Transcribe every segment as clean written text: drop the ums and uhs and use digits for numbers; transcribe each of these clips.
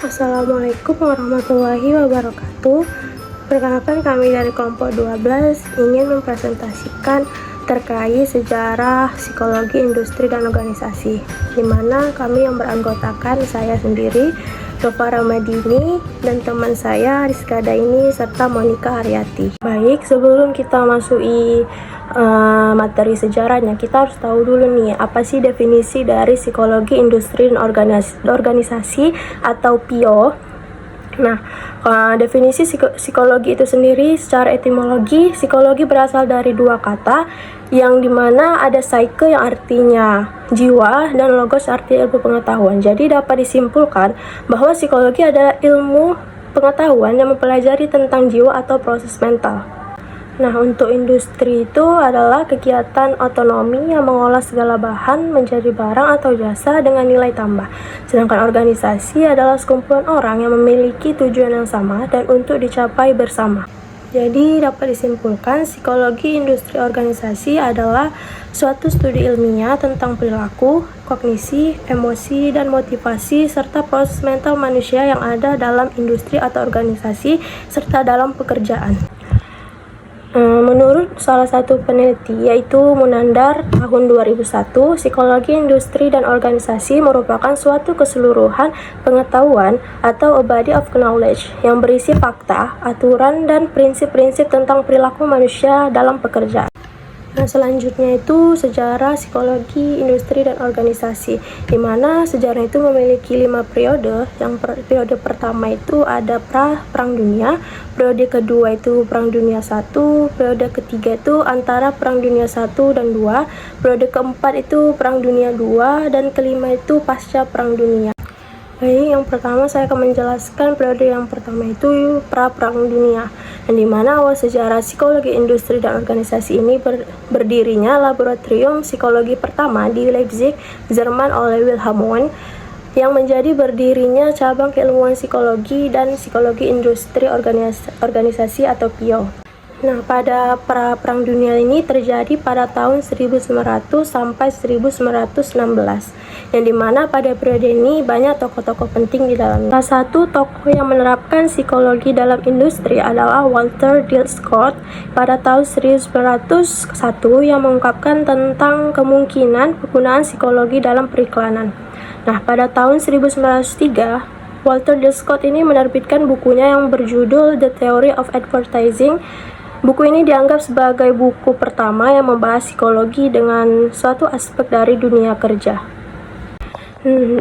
Assalamualaikum warahmatullahi wabarakatuh. Perkenalkan, kami dari kelompok 12 ingin mempresentasikan terkait sejarah psikologi industri dan organisasi, di mana kami yang beranggotakan saya sendiri, Dova Ramadini, dan teman saya Rizka Daini serta Monica Haryati. Baik, sebelum kita masuki materi sejarahnya, kita harus tahu dulu nih, apa sih definisi dari psikologi industri dan organisasi atau PIO. Nah, definisi psikologi itu sendiri secara etimologi, psikologi berasal dari dua kata, yang dimana ada psyche yang artinya jiwa dan logos arti ilmu pengetahuan. Jadi dapat disimpulkan bahwa psikologi adalah ilmu pengetahuan yang mempelajari tentang jiwa atau proses mental. Nah, untuk industri itu adalah kegiatan otonomi yang mengolah segala bahan menjadi barang atau jasa dengan nilai tambah. Sedangkan organisasi adalah sekumpulan orang yang memiliki tujuan yang sama dan untuk dicapai bersama. Jadi dapat disimpulkan, psikologi industri organisasi adalah suatu studi ilmiah tentang perilaku, kognisi, emosi, dan motivasi serta proses mental manusia yang ada dalam industri atau organisasi serta dalam pekerjaan. Menurut salah satu peneliti yaitu Munandar tahun 2001, psikologi industri dan organisasi merupakan suatu keseluruhan pengetahuan atau a body of knowledge yang berisi fakta, aturan, dan prinsip-prinsip tentang perilaku manusia dalam pekerjaan. Nah, selanjutnya itu sejarah psikologi industri dan organisasi, di mana sejarah itu memiliki 5 periode. Periode pertama itu ada Perang Dunia, periode kedua itu Perang Dunia 1, periode ketiga itu antara Perang Dunia 1 dan 2, periode keempat itu Perang Dunia 2, dan kelima itu pasca Perang Dunia. Baik, yang pertama saya akan menjelaskan periode yang pertama itu Perang Dunia, yang dimana awal sejarah psikologi industri dan organisasi ini berdirinya laboratorium psikologi pertama di Leipzig, Jerman oleh Wilhelm Wundt, yang menjadi berdirinya cabang keilmuan psikologi dan psikologi industri organisasi atau PIO. Nah, pada Perang Dunia ini terjadi pada tahun 1900 sampai 1916, yang dimana pada periode ini banyak tokoh-tokoh penting di dalamnya. Salah satu tokoh yang menerapkan psikologi dalam industri adalah Walter D. Scott pada tahun 1901, yang mengungkapkan tentang kemungkinan penggunaan psikologi dalam periklanan. Nah, pada tahun 1903, Walter D. Scott ini menerbitkan bukunya yang berjudul The Theory of Advertising. Buku ini dianggap sebagai buku pertama yang membahas psikologi dengan suatu aspek dari dunia kerja.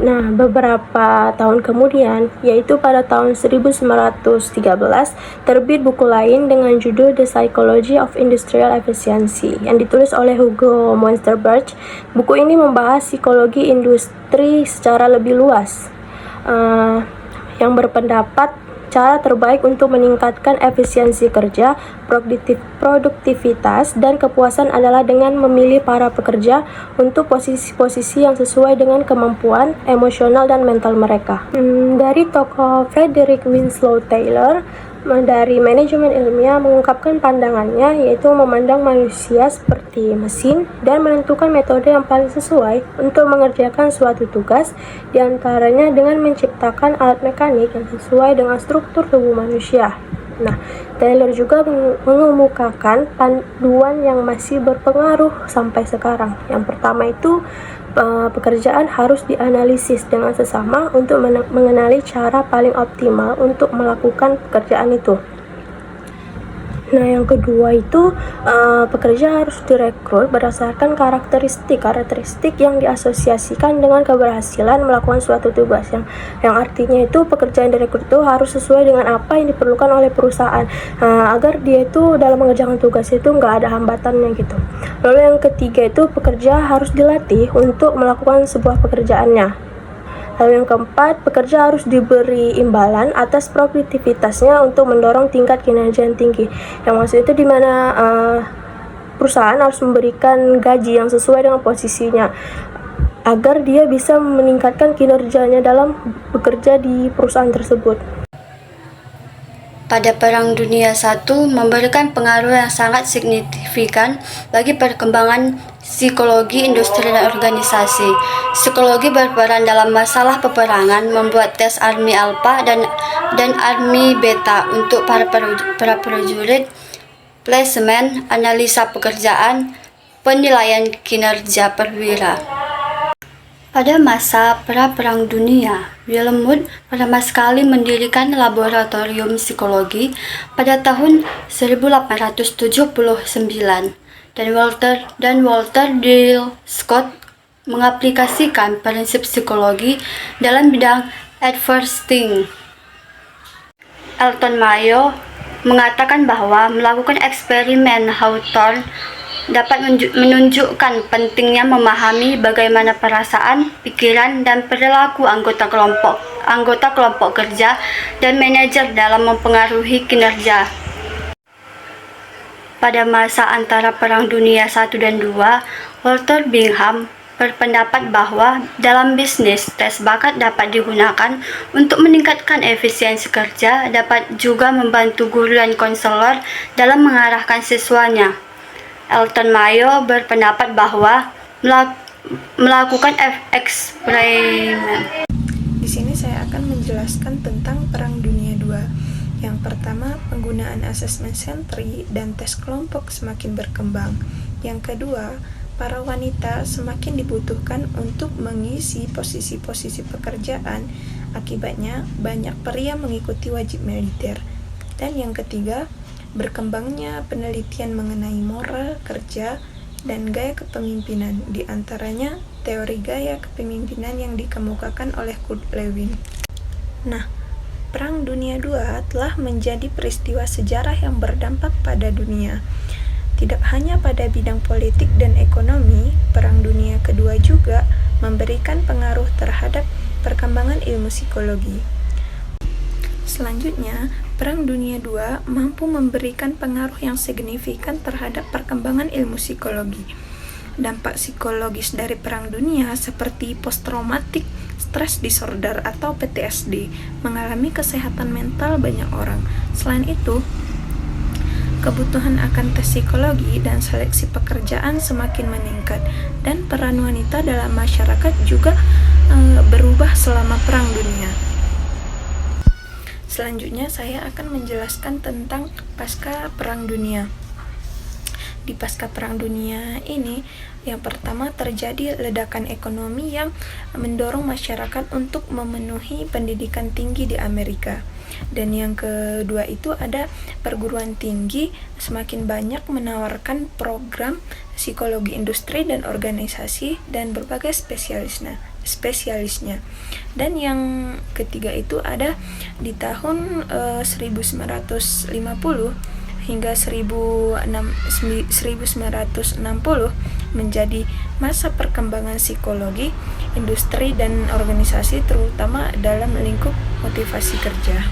Nah, beberapa tahun kemudian, yaitu pada tahun 1913, terbit buku lain dengan judul The Psychology of Industrial Efficiency yang ditulis oleh Hugo Monsterberg. Buku ini membahas psikologi industri secara lebih luas, yang berpendapat cara terbaik untuk meningkatkan efisiensi kerja, produktivitas, dan kepuasan adalah dengan memilih para pekerja untuk posisi-posisi yang sesuai dengan kemampuan emosional dan mental mereka. Dari tokoh Frederick Winslow Taylor dari manajemen ilmiah mengungkapkan pandangannya, yaitu memandang manusia seperti mesin dan menentukan metode yang paling sesuai untuk mengerjakan suatu tugas, diantaranya dengan menciptakan alat mekanik yang sesuai dengan struktur tubuh manusia. Nah, Taylor juga mengemukakan panduan yang masih berpengaruh sampai sekarang. Yang pertama itu pekerjaan harus dianalisis dengan sesama untuk mengenali cara paling optimal untuk melakukan pekerjaan itu. Nah, yang kedua itu pekerja harus direkrut berdasarkan karakteristik yang diasosiasikan dengan keberhasilan melakukan suatu tugas, yang artinya itu pekerja yang direkrut itu harus sesuai dengan apa yang diperlukan oleh perusahaan, agar dia itu dalam mengerjakan tugas itu nggak ada hambatannya gitu. Lalu yang ketiga itu pekerja harus dilatih untuk melakukan sebuah pekerjaannya. Lalu yang keempat, pekerja harus diberi imbalan atas produktivitasnya untuk mendorong tingkat kinerja yang tinggi. Yang maksud itu di mana perusahaan harus memberikan gaji yang sesuai dengan posisinya, agar dia bisa meningkatkan kinerjanya dalam bekerja di perusahaan tersebut. pada Perang Dunia I memberikan pengaruh yang sangat signifikan bagi perkembangan psikologi industri dan organisasi. Psikologi berperan dalam masalah peperangan, membuat tes Army Alpha dan Army Beta untuk para prajurit, plasement, analisa pekerjaan, penilaian kinerja perwira. Pada masa pra-perang dunia, Wilhelm Wundt pertama sekali mendirikan laboratorium psikologi pada tahun 1879 dan Walter D. Scott mengaplikasikan prinsip psikologi dalam bidang advertising. Elton Mayo mengatakan bahwa melakukan eksperimen Hawthorne dapat menunjukkan pentingnya memahami bagaimana perasaan, pikiran, dan perilaku anggota kelompok kerja dan manajer dalam mempengaruhi kinerja. Pada masa antara Perang Dunia I dan II, Walter Bingham berpendapat bahwa dalam bisnis, tes bakat dapat digunakan untuk meningkatkan efisiensi kerja, dapat juga membantu guru dan konselor dalam mengarahkan siswanya. Elton Mayo berpendapat bahwa melakukan eksperimen. Di sini saya akan menjelaskan tentang Perang Dunia II. Yang pertama, penggunaan assessment century dan tes kelompok semakin berkembang. Yang kedua, para wanita semakin dibutuhkan untuk mengisi posisi-posisi pekerjaan. Akibatnya, banyak pria mengikuti wajib militer. Dan yang ketiga, berkembangnya penelitian mengenai moral kerja dan gaya kepemimpinan, di antaranya teori gaya kepemimpinan yang dikemukakan oleh Kurt Lewin. Nah, Perang Dunia II telah menjadi peristiwa sejarah yang berdampak pada dunia. Tidak hanya pada bidang politik dan ekonomi, Perang Dunia Kedua juga memberikan pengaruh terhadap perkembangan ilmu psikologi. Selanjutnya, Perang Dunia II mampu memberikan pengaruh yang signifikan terhadap perkembangan ilmu psikologi. Dampak psikologis dari Perang Dunia seperti post-traumatic stress disorder atau PTSD mengalami kesehatan mental banyak orang. Selain itu, kebutuhan akan tes psikologi dan seleksi pekerjaan semakin meningkat, dan peran wanita dalam masyarakat juga berubah selama Perang Dunia. Selanjutnya saya akan menjelaskan tentang pasca Perang Dunia. Di pasca Perang Dunia ini, yang pertama terjadi ledakan ekonomi yang mendorong masyarakat untuk memenuhi pendidikan tinggi di Amerika. Dan yang kedua itu ada perguruan tinggi semakin banyak menawarkan program psikologi industri dan organisasi dan berbagai spesialisnya. Dan yang ketiga itu ada di tahun 1950 hingga 1960 menjadi masa perkembangan psikologi, industri, dan organisasi terutama dalam lingkup motivasi kerja.